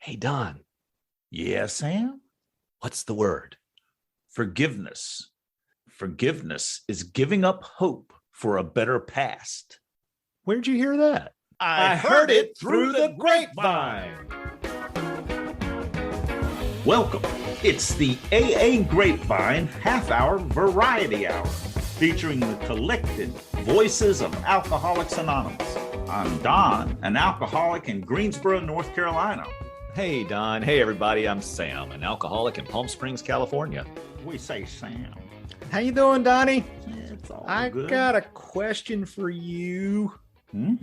Hey, Don, Yes, Sam. what's the word? Forgiveness. Forgiveness is giving up hope for a better past. Where'd you hear that? I heard it through the grapevine. Welcome. It's the AA Grapevine half-hour variety hour, featuring the collected voices of Alcoholics Anonymous. I'm Don, an alcoholic in Greensboro, North Carolina. Hey, Don. Hey, everybody. I'm Sam, an alcoholic in Palm Springs, California. We say Sam. How you doing, Donnie? It's all I good. got a question for you. Hmm?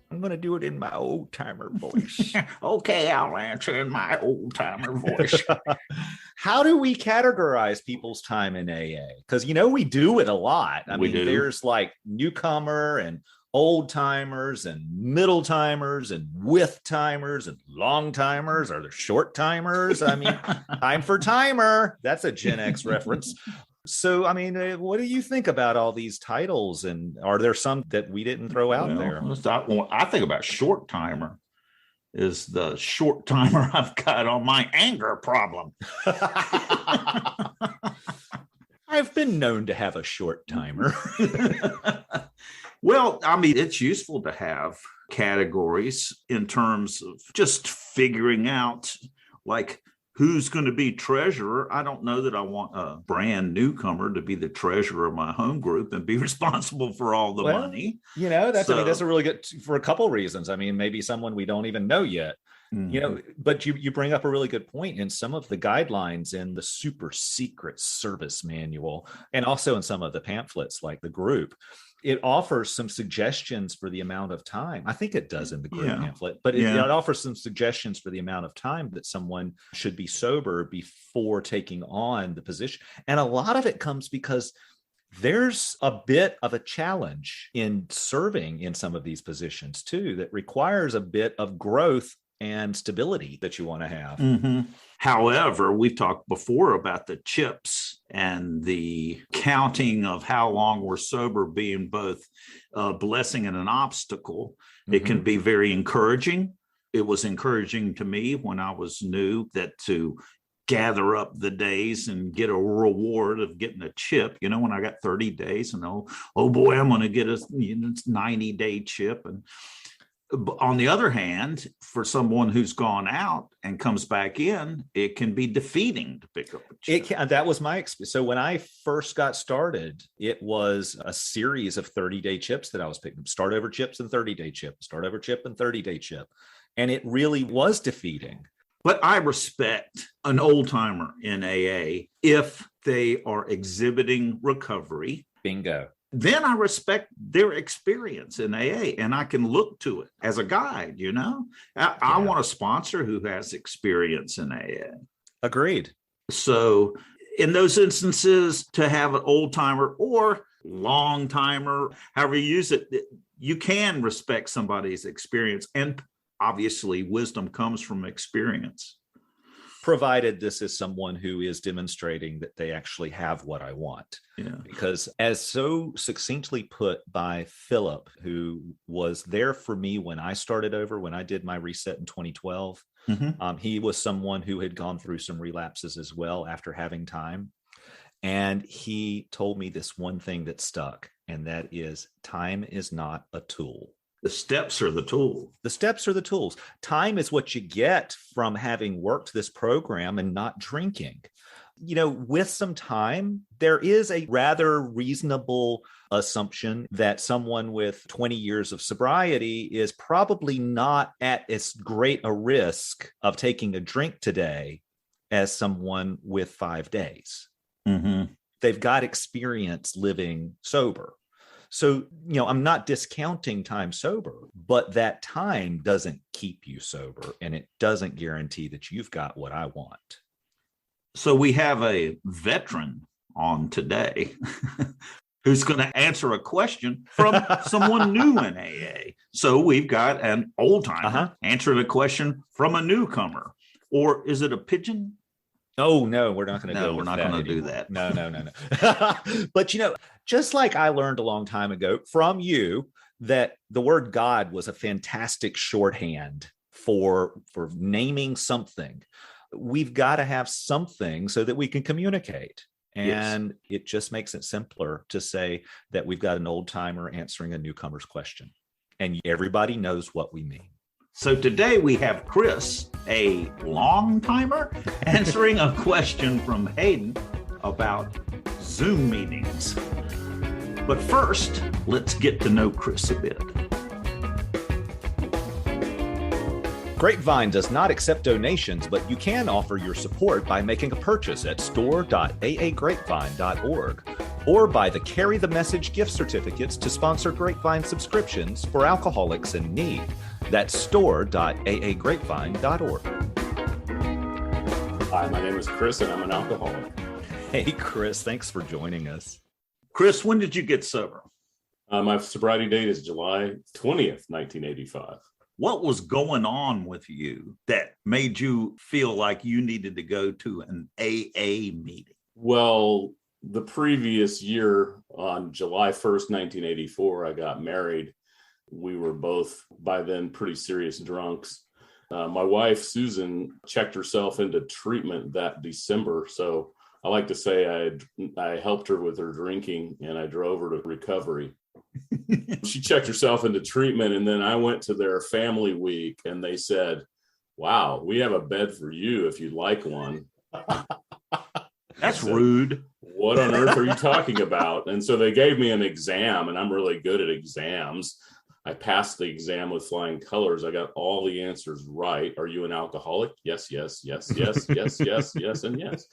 I'm going to do it in my old-timer voice. Okay, I'll answer in my old-timer voice. How do we categorize people's time in AA? Because, we do it a lot. We do. There's like newcomer and old timers and middle timers and with timers and long timers. Are there short timers? Time for timer. That's a Gen X reference. So, what do you think about all these titles? And are there some that we didn't throw out there? I think about short timer is the short timer I've got on my anger problem. I've been known to have a short timer. Well, it's useful to have categories in terms of just figuring out, like, who's going to be treasurer. I don't know that I want a brand newcomer to be the treasurer of my home group and be responsible for all the money. That's a really good, for a couple reasons. Maybe someone we don't even know yet. But you bring up a really good point. In some of the guidelines in the super secret service manual, and also in some of the pamphlets like the group, it offers some suggestions for the amount of time. I think it does in the group pamphlet, but it offers some suggestions for the amount of time that someone should be sober before taking on the position. And a lot of it comes because there's a bit of a challenge in serving in some of these positions too, that requires a bit of growth and stability that you want to have. Mm-hmm. However, we've talked before about the chips and the counting of how long we're sober being both a blessing and an obstacle. Mm-hmm. It can be very encouraging. It was encouraging to me when I was new that to gather up the days and get a reward of getting a chip. When I got 30 days and oh boy, I'm going to get a 90-day chip. And on the other hand, for someone who's gone out and comes back in, it can be defeating to pick up a chip. That was my experience. So when I first got started, it was a series of 30-day chips that I was picking up. Start over chips and 30-day chip, start over chip and 30-day chip. And it really was defeating. But I respect an old timer in AA if they are exhibiting recovery. Bingo. Then I respect their experience in AA and I can look to it as a guide, I want a sponsor who has experience in AA. Agreed. So in those instances, to have an old timer or long timer, however you use it, you can respect somebody's experience. And obviously wisdom comes from experience. Provided this is someone who is demonstrating that they actually have what I want. Yeah. Because as so succinctly put by Philip, who was there for me when I started over, when I did my reset in 2012, he was someone who had gone through some relapses as well after having time. And he told me this one thing that stuck, and that is time is not a tool. The steps are the tool. The steps are the tools. Time is what you get from having worked this program and not drinking. With some time, there is a rather reasonable assumption that someone with 20 years of sobriety is probably not at as great a risk of taking a drink today as someone with 5 days. Mm-hmm. They've got experience living sober. So, I'm not discounting time sober, but that time doesn't keep you sober and it doesn't guarantee that you've got what I want. So we have a veteran on today who's going to answer a question from someone new in AA. So we've got an old timer answering a question from a newcomer. Or is it a pigeon? Oh, no, we're not going to go. We're not going to do that. No. But, just like I learned a long time ago from you that the word God was a fantastic shorthand for naming something. We've got to have something so that we can communicate. And it just makes it simpler to say that we've got an old timer answering a newcomer's question. And everybody knows what we mean. So today we have Chris, a long timer, answering a question from Hayden about Zoom meetings. But first, let's get to know Chris a bit. Grapevine does not accept donations, but you can offer your support by making a purchase at store.aagrapevine.org or by the Carry the Message gift certificates to sponsor Grapevine subscriptions for alcoholics in need. That's store.aagrapevine.org. Hi, my name is Chris, and I'm an alcoholic. Hey, Chris, thanks for joining us. Chris, when did you get sober? My sobriety date is July 20th, 1985. What was going on with you that made you feel like you needed to go to an AA meeting? Well, the previous year, on July 1st, 1984, I got married. We were both, by then, pretty serious drunks. My wife, Susan, checked herself into treatment that December. So I like to say I helped her with her drinking, and I drove her to recovery. She checked herself into treatment, and then I went to their family week, and they said, "Wow, we have a bed for you if you'd like one." That's rude. What on earth are you talking about? And so they gave me an exam, and I'm really good at exams. I passed the exam with flying colors. I got all the answers right. Are you an alcoholic? Yes, yes, yes, yes, yes, yes, yes, and yes.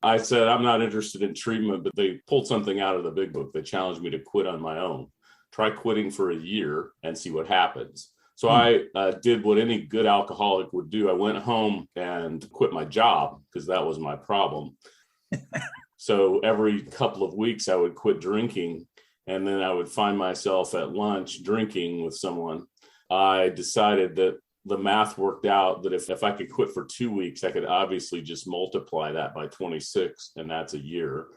I said, I'm not interested in treatment, but they pulled something out of the big book. They challenged me to quit on my own. Try quitting for a year and see what happens. So I did what any good alcoholic would do. I went home and quit my job because that was my problem. So every couple of weeks I would quit drinking, and then I would find myself at lunch drinking with someone. I decided that the math worked out that if I could quit for 2 weeks, I could obviously just multiply that by 26, and that's a year.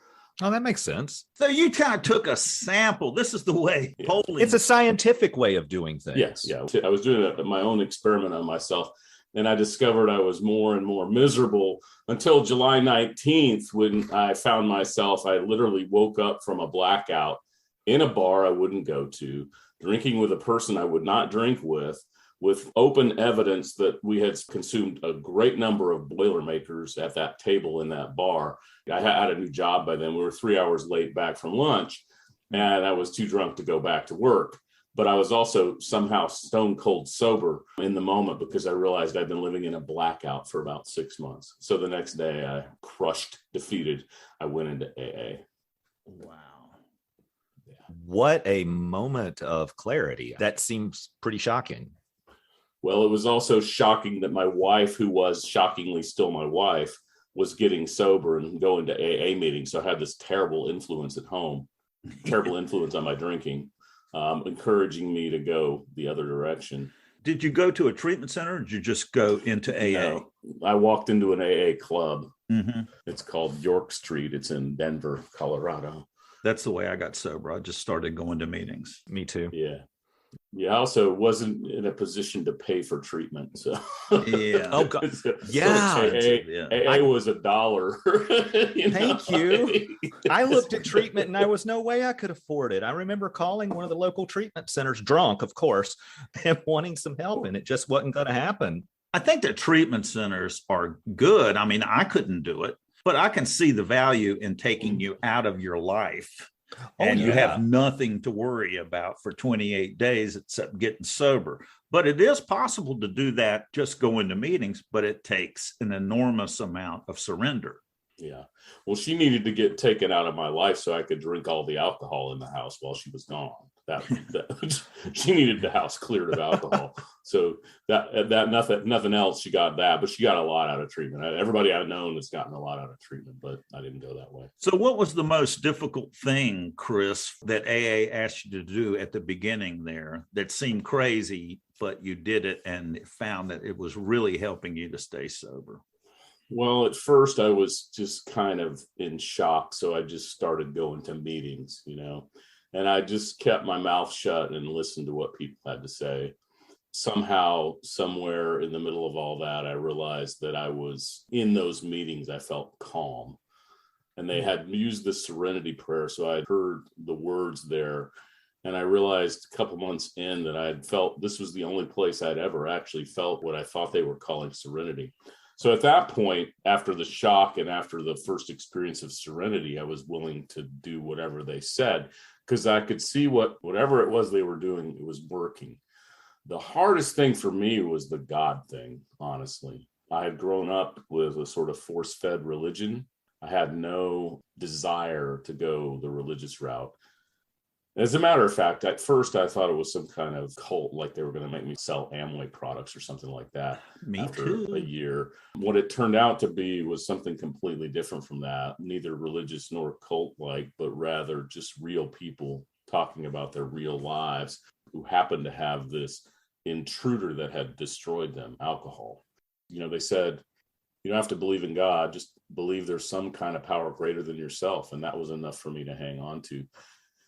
Oh, that makes sense. So you kind of took a sample. This is the way polling. It's a scientific way of doing things. Yes, yeah. I was doing my own experiment on myself, and I discovered I was more and more miserable until July 19th, when I found myself, I literally woke up from a blackout in a bar I wouldn't go to, drinking with a person I would not drink with open evidence that we had consumed a great number of Boilermakers at that table in that bar. I had a new job by then. We were 3 hours late back from lunch, and I was too drunk to go back to work. But I was also somehow stone cold sober in the moment because I realized I'd been living in a blackout for about 6 months. So the next day, I crushed, defeated. I went into AA. Wow. What a moment of clarity. That seems pretty shocking. Well, it was also shocking that my wife, who was shockingly still my wife, was getting sober and going to AA meetings. So I had this terrible influence at home, terrible influence on my drinking, encouraging me to go the other direction. Did you go to a treatment center, or did you just go into AA? No, I walked into an AA club. Mm-hmm. It's called York Street. It's in Denver, Colorado. That's the way I got sober. I just started going to meetings. Me too. Yeah. Yeah, I also wasn't in a position to pay for treatment. So yeah. Oh God. AA was $1. Thank you. I looked at treatment and I was no way I could afford it. I remember calling one of the local treatment centers, drunk, of course, and wanting some help, and it just wasn't going to happen. I think the treatment centers are good. I mean, I couldn't do it, but I can see the value in taking you out of your life. And you have nothing to worry about for 28 days except getting sober. But it is possible to do that, just going to meetings, but it takes an enormous amount of surrender. Yeah. Well, she needed to get taken out of my life so I could drink all the alcohol in the house while she was gone. That she needed the house cleared of alcohol. So that nothing else. She got that, but she got a lot out of treatment. Everybody I've known has gotten a lot out of treatment, but I didn't go that way. So what was the most difficult thing, Chris, that AA asked you to do at the beginning there that seemed crazy, but you did it and found that it was really helping you to stay sober? Well, at first I was just kind of in shock. So I just started going to meetings, and I just kept my mouth shut and listened to what people had to say. somehow, somewhere in the middle of all that, I realized that I was in those meetings, I felt calm. And they had used the serenity prayer. So I heard the words there. And I realized a couple months in that I had felt this was the only place I'd ever actually felt what I thought they were calling serenity. So at that point, after the shock and after the first experience of serenity, I was willing to do whatever they said, because I could see whatever it was they were doing, it was working. The hardest thing for me was the God thing, honestly. I had grown up with a sort of force-fed religion. I had no desire to go the religious route. As a matter of fact, at first I thought it was some kind of cult, like they were going to make me sell Amway products or something like that. Me after too. a year. What it turned out to be was something completely different from that, neither religious nor cult-like, but rather just real people talking about their real lives who happened to have this intruder that had destroyed them, alcohol. They said, you don't have to believe in God, just believe there's some kind of power greater than yourself. And that was enough for me to hang on to,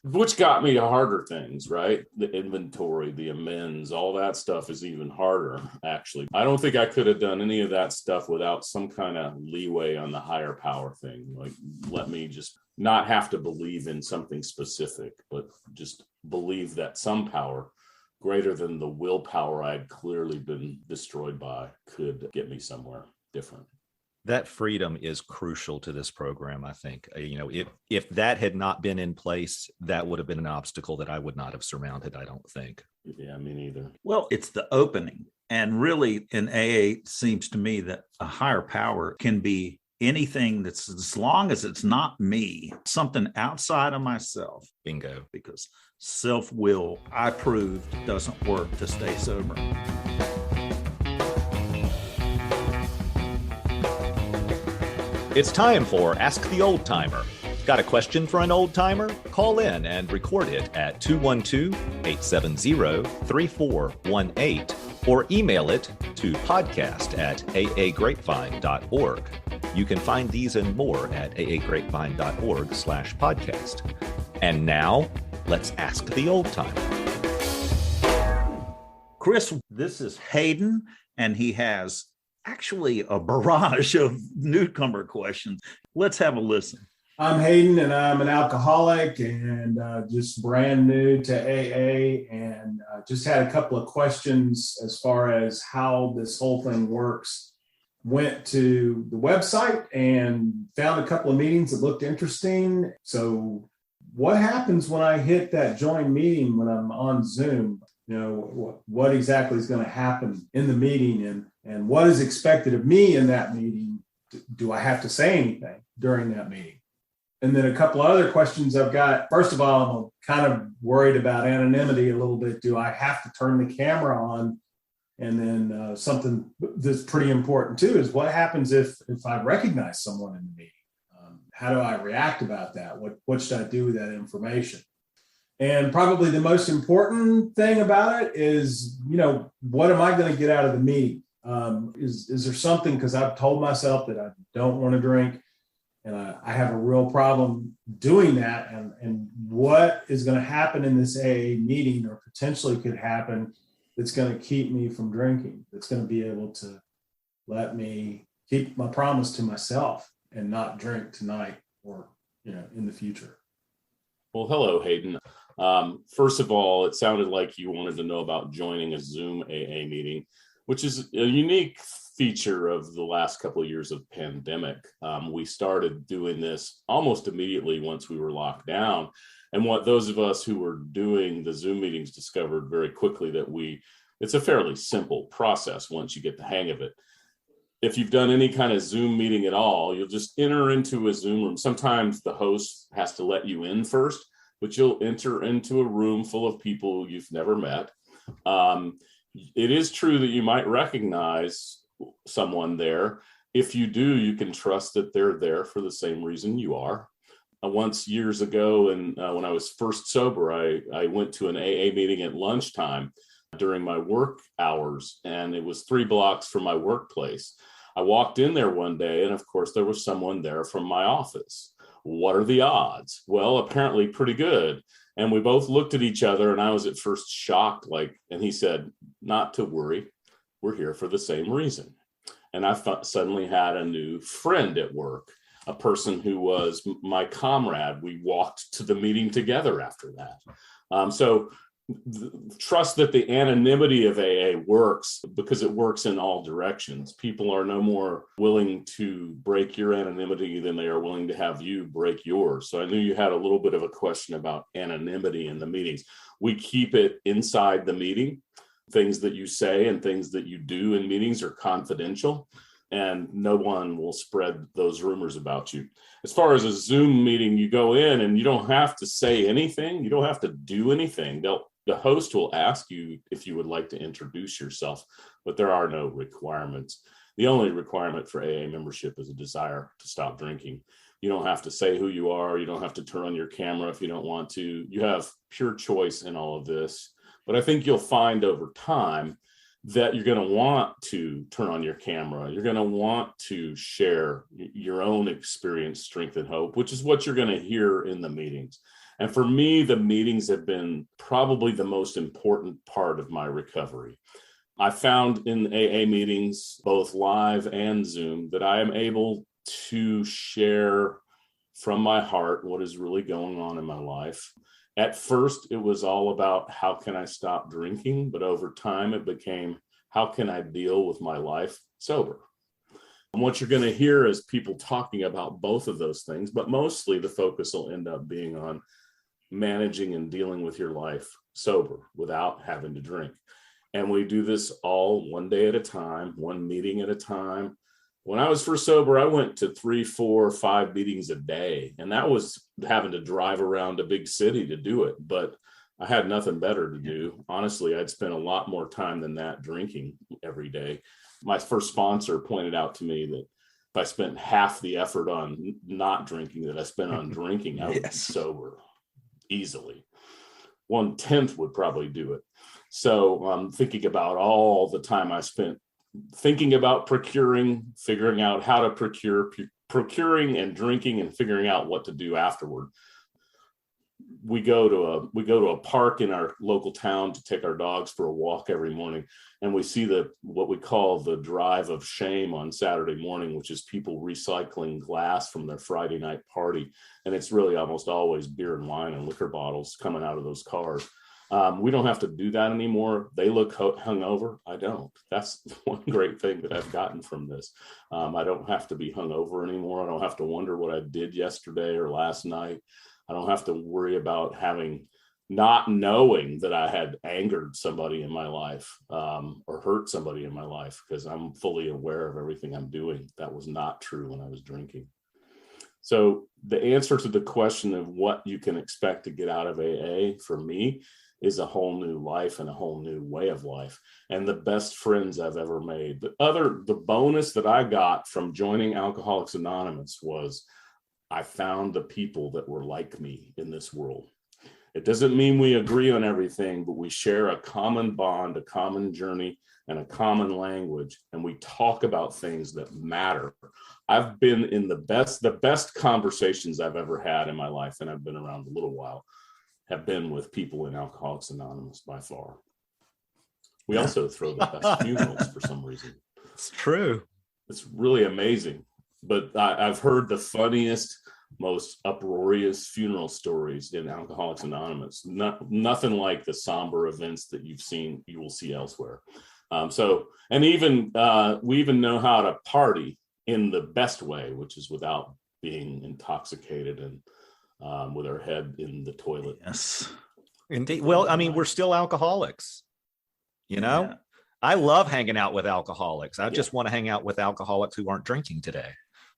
which got me to harder things, right? The inventory, the amends, all that stuff is even harder, actually. I don't think I could have done any of that stuff without some kind of leeway on the higher power thing. Like, let me just not have to believe in something specific, but just believe that some power greater than the willpower I had clearly been destroyed by could get me somewhere different. That freedom is crucial to this program, I think. If that had not been in place, that would have been an obstacle that I would not have surmounted, I don't think. Yeah, me neither. Well, it's the opening. And really, in AA, it seems to me that a higher power can be anything that's, as long as it's not me, something outside of myself. Bingo. Because self-will, I proved, doesn't work to stay sober. It's time for Ask the Old Timer. Got a question for an old timer? Call in and record it at 212-870-3418 or email it to podcast@aagrapevine.org. You can find these and more at aagrapevine.org/podcast. And now, let's ask the old timer. Chris, this is Hayden, and he has actually a barrage of newcomer questions. Let's have a listen. I'm Hayden, and I'm an alcoholic and just brand new to AA, and just had a couple of questions as far as how this whole thing works. Went to the website and found a couple of meetings that looked interesting. So what happens when I hit that join meeting when I'm on Zoom? What exactly is going to happen in the meeting, and what is expected of me in that meeting? Do I have to say anything during that meeting? And then a couple of other questions I've got. First of all, I'm kind of worried about anonymity a little bit. Do I have to turn the camera on? And then something that's pretty important too is what happens if I recognize someone in the meeting? How do I react about that? What should I do with that information? And probably the most important thing about it is, what am I going to get out of the meeting? Is there something, because I've told myself that I don't want to drink, and I have a real problem doing that. And what is going to happen in this AA meeting, or potentially could happen, that's going to keep me from drinking, that's going to be able to let me keep my promise to myself and not drink tonight or, in the future. Well, hello, Hayden. First of all, it sounded like you wanted to know about joining a Zoom AA meeting, which is a unique feature of the last couple of years of pandemic. We started doing this almost immediately once we were locked down. And what those of us who were doing the Zoom meetings discovered very quickly that it's a fairly simple process once you get the hang of it. If you've done any kind of Zoom meeting at all, you'll just enter into a Zoom room. Sometimes the host has to let you in first, but you'll enter into a room full of people you've never met. It is true that you might recognize someone there. If you do, you can trust that they're there for the same reason you are. Once years ago, and when I was first sober, I went to an AA meeting at lunchtime during my work hours, and it was 3 blocks from my workplace. I walked in there one day, and of course, there was someone there from my office. What are the odds? Well, apparently pretty good. And we both looked at each other, and I was at first shocked, and he said, not to worry, we're here for the same reason. And I suddenly had a new friend at work, a person who was my comrade. We walked to the meeting together after that. So trust that the anonymity of AA works, because it works in all directions. People are no more willing to break your anonymity than they are willing to have you break yours. So I knew you had a little bit of a question about anonymity in the meetings. We keep it inside the meeting. Things that you say and things that you do in meetings are confidential, and no one will spread those rumors about you. As far as a Zoom meeting, you go in and you don't have to say anything. You don't have to do anything. The host will ask you if you would like to introduce yourself, but there are no requirements. The only requirement for AA membership is a desire to stop drinking. You don't have to say who you are. You don't have to turn on your camera if you don't want to. You have pure choice in all of this. But I think you'll find over time that you're going to want to turn on your camera. You're going to want to share your own experience, strength, and hope, which is what you're going to hear in the meetings. And for me, the meetings have been probably the most important part of my recovery. I found in AA meetings, both live and Zoom, that I am able to share from my heart what is really going on in my life. At first, it was all about how can I stop drinking? But over time, it became how can I deal with my life sober? And what you're going to hear is people talking about both of those things, but mostly the focus will end up being on managing and dealing with your life sober without having to drink. And we do this all one day at a time, one meeting at a time. When I was first sober, I went to 3, 4, 5 meetings a day, and that was having to drive around a big city to do it. But I had nothing better to do. Honestly, I'd spent a lot more time than that drinking every day. My first sponsor pointed out to me that if I spent half the effort on not drinking that I spent on drinking, I would be sober easily. 1/10 would probably do it. So I'm thinking about all the time I spent thinking about procuring, figuring out how to procuring and drinking, and figuring out what to do afterward. We go to a park in our local town to take our dogs for a walk every morning, and we see what we call the drive of shame on Saturday morning, which is people recycling glass from their Friday night party, and it's really almost always beer and wine and liquor bottles coming out of those cars. We don't have to do that anymore. They look hungover. I don't. That's one great thing that I've gotten from this. I don't have to be hungover anymore. I don't have to wonder what I did yesterday or last night. I don't have to worry about not knowing that I had angered somebody in my life or hurt somebody in my life, because I'm fully aware of everything I'm doing. That was not true when I was drinking. So the answer to the question of what you can expect to get out of AA for me is a whole new life and a whole new way of life, and the best friends I've ever made. The bonus that I got from joining Alcoholics Anonymous was I found the people that were like me in this world. It doesn't mean we agree on everything, but we share a common bond, a common journey, and a common language, and we talk about things that matter. I've been in the best conversations I've ever had in my life, and I've been around a little while, have been with people in Alcoholics Anonymous by far. We also throw the best funerals for some reason. It's true. It's really amazing. But I've heard the funniest, most uproarious funeral stories in Alcoholics Anonymous. Nothing like the somber events that you will see elsewhere. We even know how to party in the best way, which is without being intoxicated and with our head in the toilet. Yes, indeed. Well, I mean, we're still alcoholics, you know. Yeah. I love hanging out with alcoholics. I just want to hang out with alcoholics who aren't drinking today.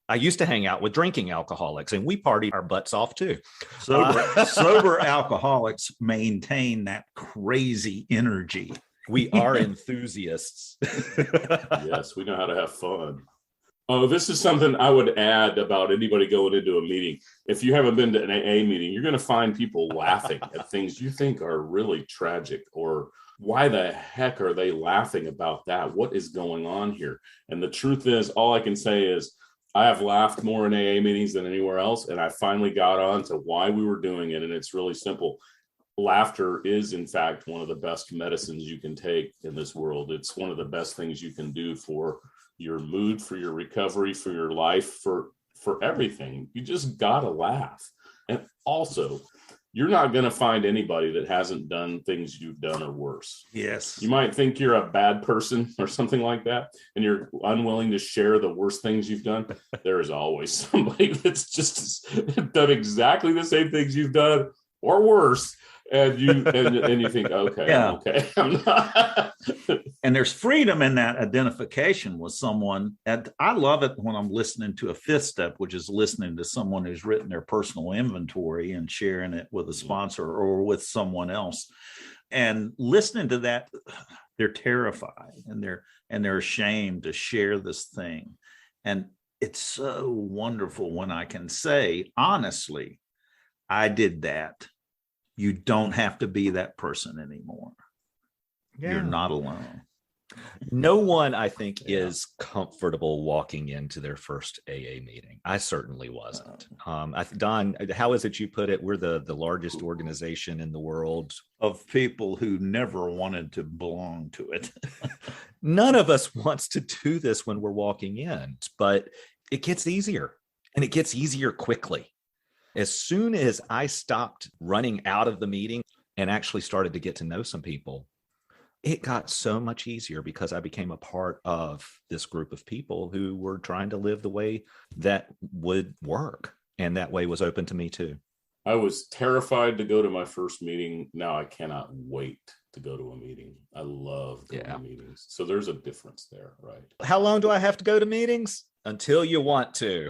I used to hang out with drinking alcoholics, and we partied our butts off too. Sober alcoholics maintain that crazy energy. We are enthusiasts. Yes, we know how to have fun. Oh, this is something I would add about anybody going into a meeting. If you haven't been to an AA meeting, you're going to find people laughing at things you think are really tragic, or why the heck are they laughing about that? What is going on here? And the truth is, all I can say is I have laughed more in AA meetings than anywhere else. And I finally got on to why we were doing it. And it's really simple. Laughter is, in fact, one of the best medicines you can take in this world. It's one of the best things you can do for your mood, for your recovery, for your life, for everything. You just gotta laugh. And also, you're not going to find anybody that hasn't done things you've done or worse. Yes. You might think you're a bad person or something like that, and you're unwilling to share the worst things you've done. There is always somebody that's just done exactly the same things you've done or worse. And you think, okay, yeah. Okay, I'm not. And there's freedom in that identification with someone. And I love it when I'm listening to a fifth step, which is listening to someone who's written their personal inventory and sharing it with a sponsor or with someone else. And listening to that, they're terrified and they're ashamed to share this thing. And it's so wonderful when I can say, honestly, I did that. You don't have to be that person anymore. Yeah. You're not alone. No one, I think, is comfortable walking into their first AA meeting. I certainly wasn't. Don, how is it you put it? We're the largest organization in the world of people who never wanted to belong to it. None of us wants to do this when we're walking in, but it gets easier, and it gets easier quickly. As soon as I stopped running out of the meeting and actually started to get to know some people, it got so much easier because I became a part of this group of people who were trying to live the way that would work. And that way was open to me too. I was terrified to go to my first meeting. Now I cannot wait to go to a meeting. I love going to meetings. So there's a difference there, right? How long do I have to go to meetings? Until you want to.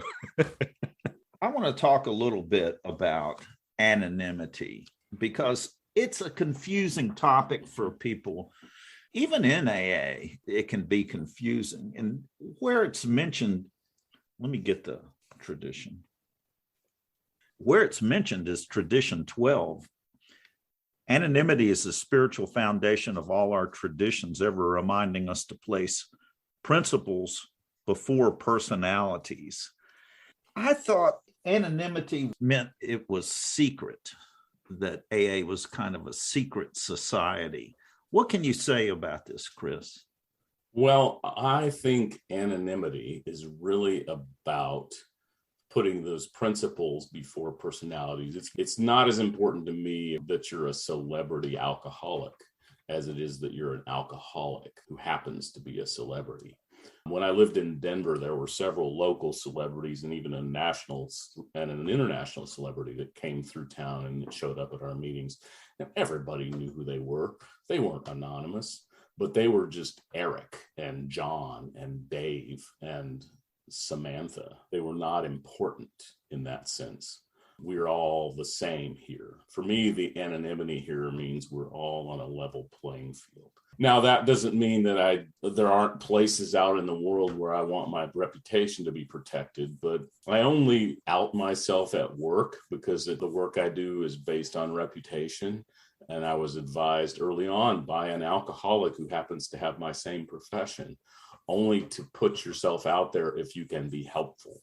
I want to talk a little bit about anonymity because it's a confusing topic for people. Even in AA, it can be confusing. And where it's mentioned, let me get the tradition. Where it's mentioned is tradition 12. Anonymity is the spiritual foundation of all our traditions, ever reminding us to place principles before personalities. I thought anonymity meant it was secret, that AA was kind of a secret society. What can you say about this, Chris? Well, I think anonymity is really about putting those principles before personalities. It's not as important to me that you're a celebrity alcoholic as it is that you're an alcoholic who happens to be a celebrity. When I lived in Denver, there were several local celebrities and even a national and an international celebrity that came through town and showed up at our meetings. And everybody knew who they were. They weren't anonymous, but they were just Eric and John and Dave and Samantha. They were not important in that sense. We're all the same here. For me, the anonymity here means we're all on a level playing field. Now, that doesn't mean that there aren't places out in the world where I want my reputation to be protected, but I only out myself at work because the work I do is based on reputation. And I was advised early on by an alcoholic who happens to have my same profession, only to put yourself out there if you can be helpful.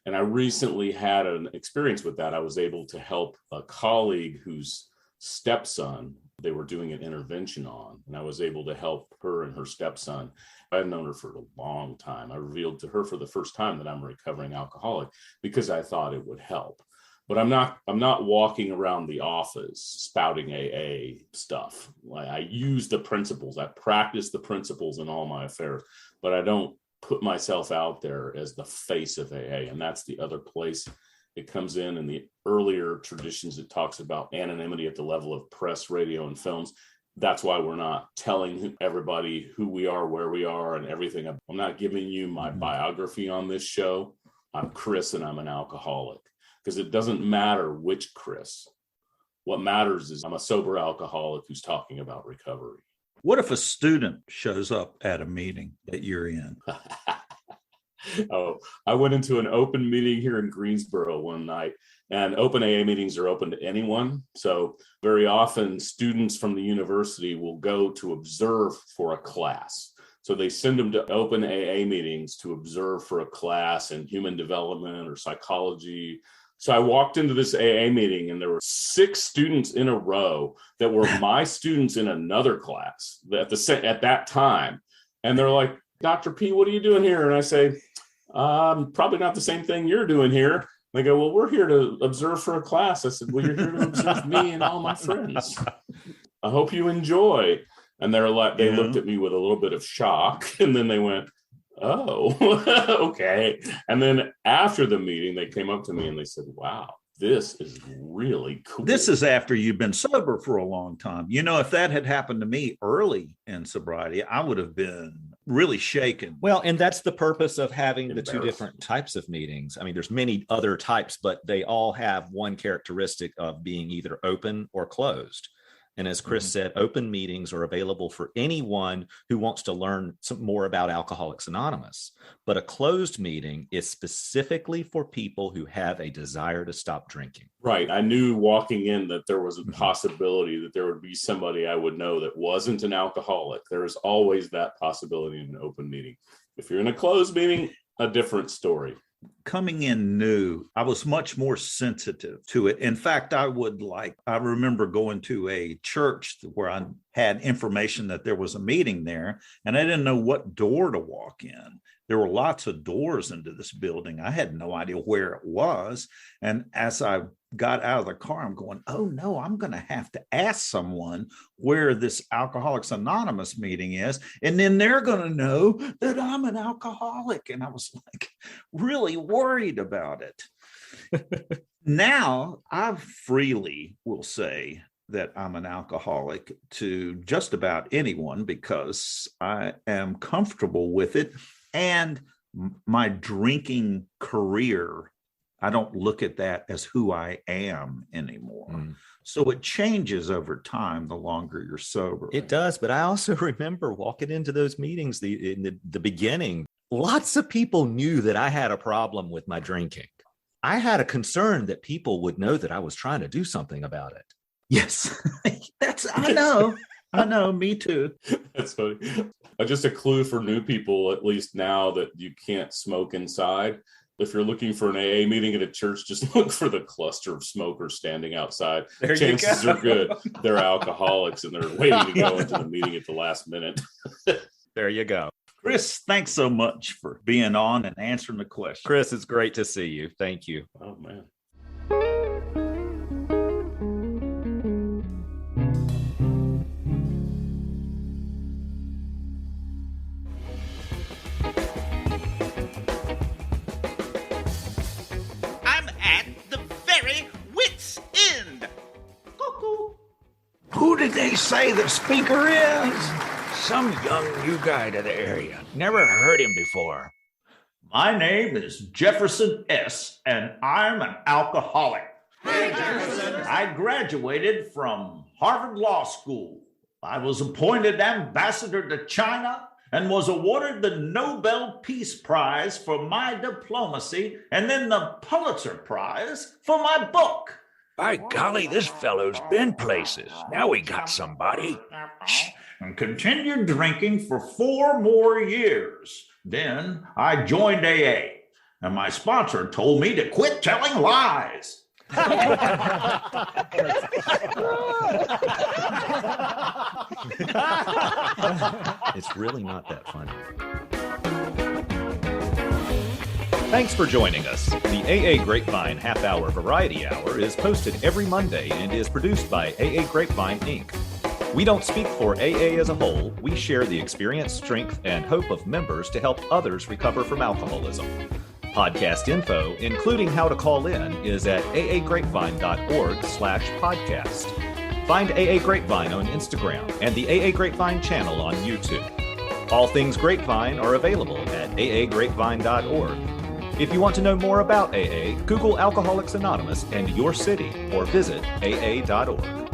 And I recently had an experience with that. I was able to help a colleague whose stepson they were doing an intervention on, and I was able to help her and her stepson. I've known her for a long time. I revealed to her for the first time that I'm a recovering alcoholic because I thought it would help. But I'm not walking around the office spouting AA stuff. I use the principles. I practice the principles in all my affairs, but I don't put myself out there as the face of AA. And that's the other place it comes in the earlier traditions. It talks about anonymity at the level of press, radio, and films. That's why we're not telling everybody who we are, where we are, and everything. I'm not giving you my biography on this show. I'm Chris, and I'm an alcoholic. Because it doesn't matter which Chris. What matters is I'm a sober alcoholic who's talking about recovery. What if a student shows up at a meeting that you're in? Oh, I went into an open meeting here in Greensboro one night, and open AA meetings are open to anyone. So very often students from the university will go to observe for a class. So they send them to open AA meetings to observe for a class in human development or psychology. So I walked into this AA meeting and there were 6 students in a row that were my students in another class at that time. And they're like, Dr. P, what are you doing here? And I say, probably not the same thing you're doing here. They go, well, we're here to observe for a class. I said, well, you're here to observe me and all my friends. I hope you enjoy. And they're like, they looked at me with a little bit of shock, and then they went, oh, okay. And then after the meeting, they came up to me and they said, wow, this is really cool. This is after you've been sober for a long time. You know, if that had happened to me early in sobriety, I would have been really shaken. Well, and that's the purpose of having the 2 different types of meetings. I mean, there's many other types, but they all have one characteristic of being either open or closed. And as Chris said, open meetings are available for anyone who wants to learn some more about Alcoholics Anonymous. But a closed meeting is specifically for people who have a desire to stop drinking. Right. I knew walking in that there was a possibility that there would be somebody I would know that wasn't an alcoholic. There is always that possibility in an open meeting. If you're in a closed meeting, a different story. Coming in new, I was much more sensitive to it. In fact, I remember going to a church where I had information that there was a meeting there, and I didn't know what door to walk in. There were lots of doors into this building. I had no idea where it was. And as I got out of the car, I'm going, oh no, I'm going to have to ask someone where this Alcoholics Anonymous meeting is. And then they're going to know that I'm an alcoholic. And I was like really worried about it. Now I freely will say that I'm an alcoholic to just about anyone because I am comfortable with it. And my drinking career, I don't look at that as who I am anymore. So it changes over time the longer you're sober. It does. But I also remember walking into those meetings in the beginning, lots of people knew that I had a problem with my drinking. I had a concern that people would know that I was trying to do something about it. Yes, I know, me too. That's funny. Just a clue for new people, at least now that you can't smoke inside. If you're looking for an AA meeting at a church, just look for the cluster of smokers standing outside. Chances are good they're alcoholics and they're waiting to go into the meeting at the last minute. There you go. Chris, thanks so much for being on and answering the question. Chris, it's great to see you. Thank you. Oh, man. Who did they say the speaker is? Some young new guy to the area. Never heard him before. My name is Jefferson S., and I'm an alcoholic. Hey, Jefferson. I graduated from Harvard Law School. I was appointed ambassador to China and was awarded the Nobel Peace Prize for my diplomacy and then the Pulitzer Prize for my book. By golly, this fellow's been places. Now we got somebody. And continued drinking for 4 more years. Then I joined AA, and my sponsor told me to quit telling lies. It's really not that funny. Thanks for joining us. The AA Grapevine Half-Hour Variety Hour is posted every Monday and is produced by AA Grapevine, Inc. We don't speak for AA as a whole. We share the experience, strength, and hope of members to help others recover from alcoholism. Podcast info, including how to call in, is at aagrapevine.org/podcast. Find AA Grapevine on Instagram and the AA Grapevine channel on YouTube. All things Grapevine are available at aagrapevine.org. If you want to know more about AA, Google Alcoholics Anonymous and your city or visit aa.org.